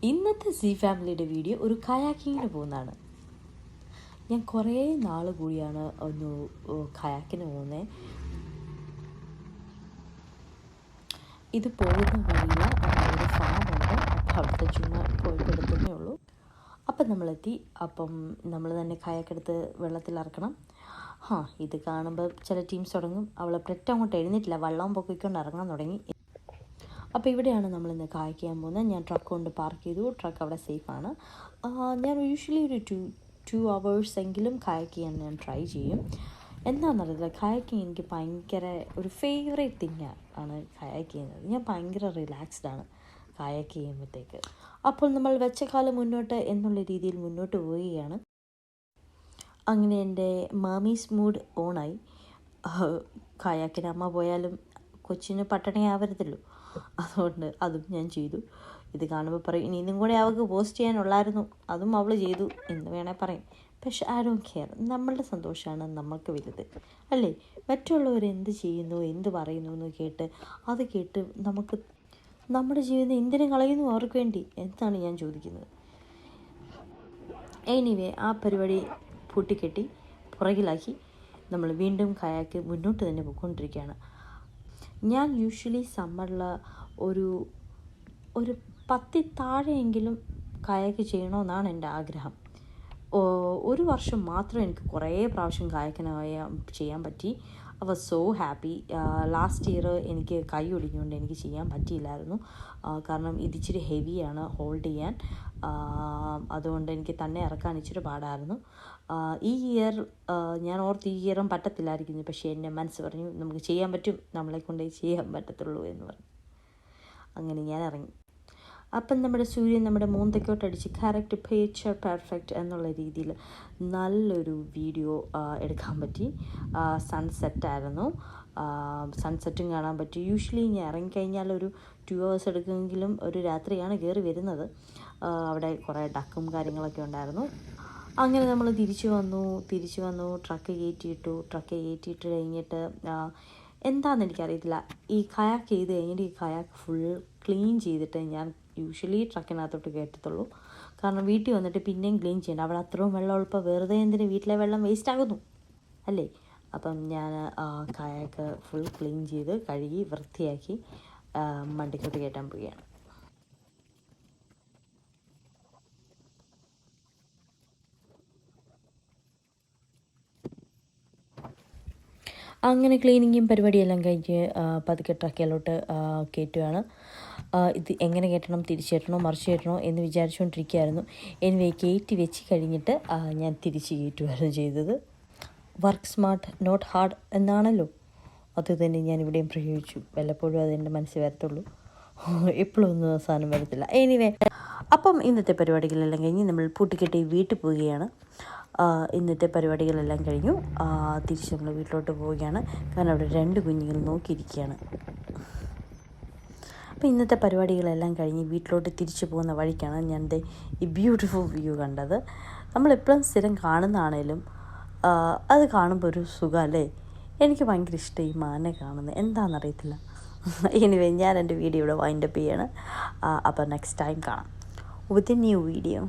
ഇന്നത്തെ സി ഫാമിലിയുടെ വീഡിയോ ഒരു കയാക്കിങ്ങിന് പോകുന്നതാണ്. ഞാൻ കുറേ നാൾ കൂടിയാണ് ഒന്ന് കയാക്കിന് പോകുന്നത്. ഇത് പോകുന്ന വഴിയിൽ ഒരു ഫാമുണ്ട്. അപ്പം അവിടുത്തെ ചുമ്മാ പോയിട്ടെടുത്തേ ഉള്ളൂ. അപ്പം നമ്മളെത്തി. അപ്പം നമ്മൾ തന്നെ കയാക്കെടുത്ത് വെള്ളത്തിലിറക്കണം. ഇത് കാണുമ്പോൾ ചില ടീംസ് തുടങ്ങും. അവളെ പെറ്റ് അങ്ങോട്ട് എഴുന്നേറ്റില്ല, വെള്ളം പൊക്കിക്കൊണ്ട് ഇറങ്ങാൻ തുടങ്ങി. അപ്പോൾ ഇവിടെയാണ് നമ്മളിന്ന് കായക്ക് ചെയ്യാൻ പോകുന്നത്. ഞാൻ ട്രക്ക് കൊണ്ട് പാർക്ക് ചെയ്തു. ട്രക്ക് അവിടെ സേഫാണ്. ഞാൻ യൂഷ്വലി ഒരു 2 hours എങ്കിലും കായക്ക് ചെയ്യാൻ ഞാൻ ട്രൈ ചെയ്യും. എന്താണെന്നറിയില്ല, കയാക്കിങ് എനിക്ക് ഭയങ്കര ഒരു ഫേവറേറ്റ് ആണ്. കയാക്ക് ചെയ്യുന്നത് ഞാൻ ഭയങ്കര റിലാക്സ്ഡാണ് കയാക്ക് ചെയ്യുമ്പോഴത്തേക്ക്. അപ്പോൾ നമ്മൾ വെച്ച കാലം മുന്നോട്ട് എന്നുള്ള രീതിയിൽ മുന്നോട്ട് പോവുകയാണ്. അങ്ങനെ എൻ്റെ മാമീസ് മൂഡ് ഓണായി. കയാക്കിന് അമ്മ പോയാലും കൊച്ചിന് പട്ടണിയാവരുതല്ലോ, അതുകൊണ്ട് അതും ഞാൻ ചെയ്തു. ഇത് കാണുമ്പോൾ പറയും ഇനി ഇതും കൂടെ അവൾക്ക് പോസ്റ്റ് ചെയ്യാനുള്ളായിരുന്നു, അതും അവൾ ചെയ്തു എന്ന് വേണേൽ പറയും. പക്ഷെ ഐ ഡോണ്ട് കെയർ. നമ്മളുടെ സന്തോഷമാണ് നമ്മൾക്ക് വലുത്, അല്ലേ? മറ്റുള്ളവർ എന്ത് ചെയ്യുന്നു എന്ത് പറയുന്നു എന്ന് കേട്ട് നമുക്ക് നമ്മുടെ ജീവിതം എന്തിനു കളയുന്നു അവർക്ക് വേണ്ടി എന്നാണ് ഞാൻ ചോദിക്കുന്നത്. എനിവേ, ആ പരിപാടി പൂട്ടിക്കെട്ടി പുറകിലാക്കി നമ്മൾ വീണ്ടും കയാക്ക് മുന്നോട്ട് തന്നെ പോയിക്കൊണ്ടിരിക്കുകയാണ്. ഞാൻ യൂഷ്വലി സമ്മറിൽ ഒരു 10 താഴെയെങ്കിലും കയാക്ക് ചെയ്യണമെന്നാണ് എൻ്റെ ആഗ്രഹം. ഒരു വർഷം മാത്രം എനിക്ക് കുറേ പ്രാവശ്യം കയാക്കിന് ചെയ്യാൻ പറ്റി. I was so happy. Last year എനിക്ക് കൈ ഒടിഞ്ഞുകൊണ്ട് എനിക്ക് ചെയ്യാൻ പറ്റിയില്ലായിരുന്നു. കാരണം ഇതിച്ചിരി ഹെവിയാണ് ഹോൾഡ് ചെയ്യാൻ. അതുകൊണ്ട് എനിക്ക് തന്നെ ഇറക്കാൻ ഇച്ചിരി പാടായിരുന്നു. ഈ ഇയർ ഞാൻ ഓർത്ത് ഈ ഇയറും പറ്റത്തില്ലായിരിക്കുന്നു. പക്ഷേ എൻ്റെ മനസ്സ് പറഞ്ഞു നമുക്ക് ചെയ്യാൻ പറ്റും, നമ്മളെ കൊണ്ടേ ചെയ്യാൻ പറ്റത്തുള്ളൂ എന്ന് പറഞ്ഞു. അങ്ങനെ ഞാൻ ഇറങ്ങി. അപ്പം നമ്മുടെ സൂര്യൻ നമ്മുടെ മൂന്തയ്ക്കോട്ടടിച്ച് കറക്റ്റ് പിക്ചർ പെർഫെക്റ്റ് എന്നുള്ള രീതിയിൽ നല്ലൊരു വീഡിയോ എടുക്കാൻ പറ്റി. സൺസെറ്റായിരുന്നു. സൺസെറ്റും കാണാൻ പറ്റി. യൂഷ്വലി ഞാൻ ഇറങ്ങിക്കഴിഞ്ഞാൽ ഒരു 2 hours എടുക്കുമെങ്കിലും ഒരു രാത്രിയാണ് കയറി വരുന്നത്. അവിടെ കുറേ ഡക്കും കാര്യങ്ങളൊക്കെ ഉണ്ടായിരുന്നു. അങ്ങനെ നമ്മൾ തിരിച്ചു വന്നു. ട്രക്ക് കയറ്റിയിട്ട് കഴിഞ്ഞിട്ട് എന്താണെന്ന് എനിക്കറിയത്തില്ല, ഈ കയാക്ക് ചെയ്ത് കഴിഞ്ഞിട്ട് ഈ കയാക്ക് ഫുൾ ക്ലീൻ ചെയ്തിട്ട് ഞാൻ യൂഷ്വലി ട്രക്കിനകത്തോട്ട് കയറ്റത്തുള്ളൂ. കാരണം വീട്ടിൽ വന്നിട്ട് പിന്നെയും ക്ലീൻ ചെയ്യണം. അവിടെ അത്രയും വെള്ളം ഉള്ളപ്പോൾ വെറുതെ എന്തിന് വീട്ടിലെ വെള്ളം വേസ്റ്റ് ആകുന്നു, അല്ലേ? അപ്പം ഞാൻ കയാക്ക് ഫുൾ ക്ലീൻ ചെയ്ത് കഴുകി വൃത്തിയാക്കി വണ്ടിക്കോട്ട് കയറ്റാൻ പോവുകയാണ്. അങ്ങനെ ക്ലീനിങ്ങും പരിപാടിയെല്ലാം കഴിഞ്ഞ് പതുക്കെ ട്രക്കിലോട്ട് കയറ്റുകയാണ്. ഇത് എങ്ങനെ കയറ്റണം, തിരിച്ചു കയറ്റണോ മറിച്ച് കയറ്റണോ എന്ന് വിചാരിച്ചുകൊണ്ടിരിക്കുകയായിരുന്നു. എനിവേ കയറ്റി വെച്ച് കഴിഞ്ഞിട്ട് ഞാൻ തിരിച്ച് കയറ്റുകയാണ് ചെയ്തത്. വർക്ക് സ്മാർട്ട് നോട്ട് ഹാർഡ് എന്നാണല്ലോ, അത് തന്നെ ഞാൻ ഇവിടെയും പ്രയോഗിച്ചു. വല്ലപ്പോഴും അതെൻ്റെ മനസ്സിൽ വരത്തുള്ളൂ, എപ്പോഴും ഒന്നും സാധനം വരത്തില്ല. എനിവേ, അപ്പം ഇന്നത്തെ പരിപാടികളെല്ലാം കഴിഞ്ഞ് നമ്മൾ പൂട്ടിക്കെട്ടി വീട്ടിൽ പോവുകയാണ്. ഇന്നത്തെ പരിപാടികളെല്ലാം കഴിഞ്ഞു. തിരിച്ച് നമ്മൾ വീട്ടിലോട്ട് പോവുകയാണ്. കാരണം അവിടെ 2 കുഞ്ഞുങ്ങൾ നോക്കിയിരിക്കുകയാണ്. അപ്പോൾ ഇന്നത്തെ പരിപാടികളെല്ലാം കഴിഞ്ഞ് വീട്ടിലോട്ട് തിരിച്ചു പോകുന്ന വഴിക്കാണ് ഞാൻ ഈ ബ്യൂട്ടിഫുൾ വ്യൂ കണ്ടത്. നമ്മളെപ്പോഴും സ്ഥിരം കാണുന്നതാണേലും അത് കാണുമ്പോൾ ഒരു സുഖമല്ലേ? എനിക്ക് ഭയങ്കര ഇഷ്ടം ഈ മാനെ കാണുന്നത്, എന്താണെന്നറിയത്തില്ല. എനിവേ, ഞാൻ എൻ്റെ വീഡിയോ ഇവിടെ വൈൻഡപ്പ് ചെയ്യാണ്. അപ്പോൾ നെക്സ്റ്റ് ടൈം കാണാം വിത്ത് എ ന്യൂ വീഡിയോ.